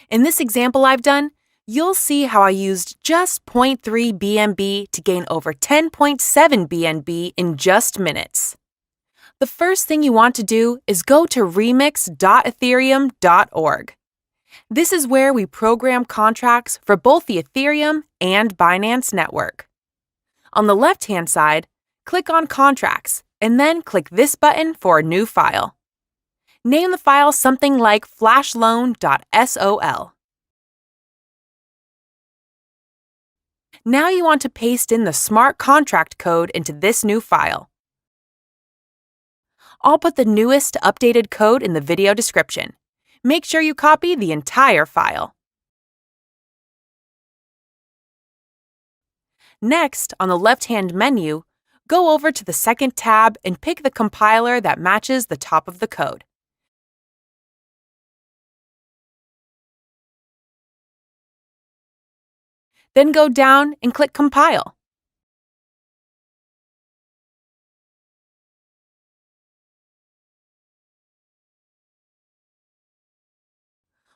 In this example I've done, you'll see how I used just 0.3 BNB to gain over 10.7 BNB in just minutes. The first thing you want to do is go to remix.ethereum.org. This is where we program contracts for both the Ethereum and Binance network. On the left-hand side, click on Contracts, and then click this button for a new file. Name the file something like flashloan.sol. Now you want to paste in the smart contract code into this new file. I'll put the newest updated code in the video description. Make sure you copy the entire file. Next, on the left-hand menu, go over to the second tab and pick the compiler that matches the top of the code. Then go down and click Compile.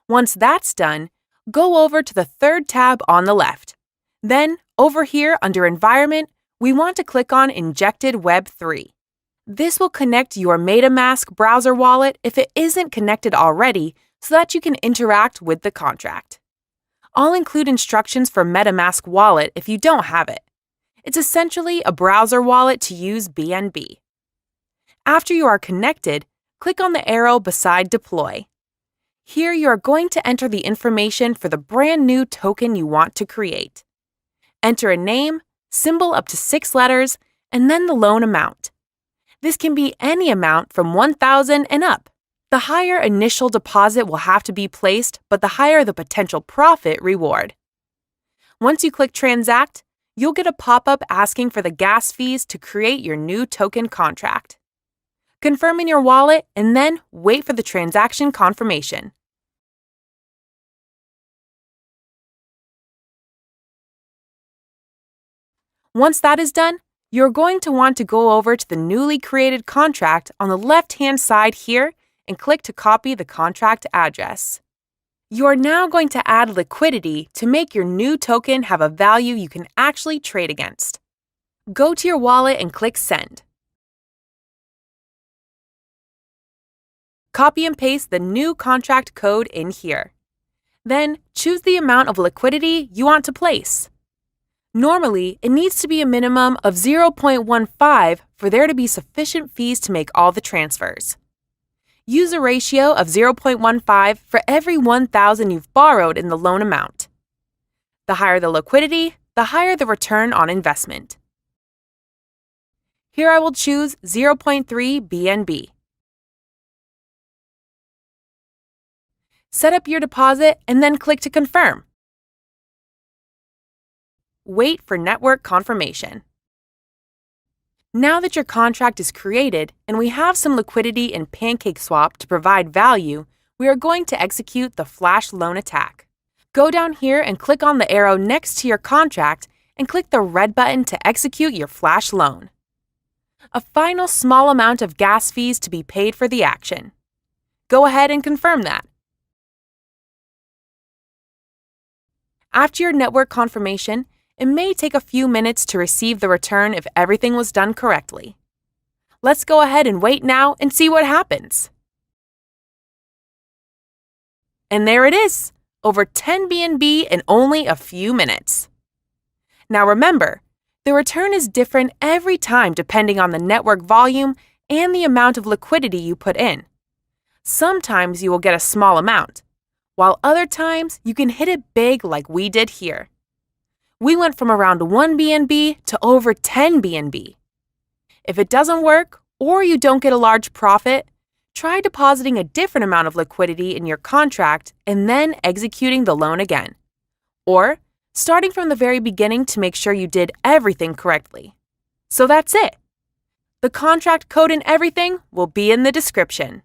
Once that's done, go over to the third tab on the left. Then, over here under Environment, we want to click on Injected Web 3. This will connect your MetaMask browser wallet if it isn't connected already so that you can interact with the contract. I'll include instructions for MetaMask wallet if you don't have it. It's essentially a browser wallet to use BNB. After you are connected, click on the arrow beside Deploy. Here you are going to enter the information for the brand new token you want to create. Enter a name, symbol up to 6 letters, and then the loan amount. This can be any amount from $1,000 and up. The higher initial deposit will have to be placed, but the higher the potential profit reward. Once you click Transact, you'll get a pop-up asking for the gas fees to create your new token contract. Confirm in your wallet and then wait for the transaction confirmation. Once that is done, you're going to want to go over to the newly created contract on the left-hand side here and click to copy the contract address. You are now going to add liquidity to make your new token have a value you can actually trade against. Go to your wallet and click Send. Copy and paste the new contract code in here. Then choose the amount of liquidity you want to place. Normally, it needs to be a minimum of 0.15 for there to be sufficient fees to make all the transfers. Use a ratio of 0.15 for every 1,000 you've borrowed in the loan amount. The higher the liquidity, the higher the return on investment. Here I will choose 0.3 BNB. Set up your deposit and then click to confirm. Wait for network confirmation. Now that your contract is created and we have some liquidity in PancakeSwap to provide value, we are going to execute the flash loan attack. Go down here and click on the arrow next to your contract and click the red button to execute your flash loan. A final small amount of gas fees to be paid for the action. Go ahead and confirm that. After your network confirmation, it may take a few minutes to receive the return if everything was done correctly. Let's go ahead and wait now and see what happens. And there it is, over 10 BNB in only a few minutes. Now remember, the return is different every time depending on the network volume and the amount of liquidity you put in. Sometimes you will get a small amount, while other times you can hit it big like we did here. We went from around 1 BNB to over 10 BNB. If it doesn't work or you don't get a large profit, try depositing a different amount of liquidity in your contract and then executing the loan again. Or starting from the very beginning to make sure you did everything correctly. So that's it. The contract code and everything will be in the description.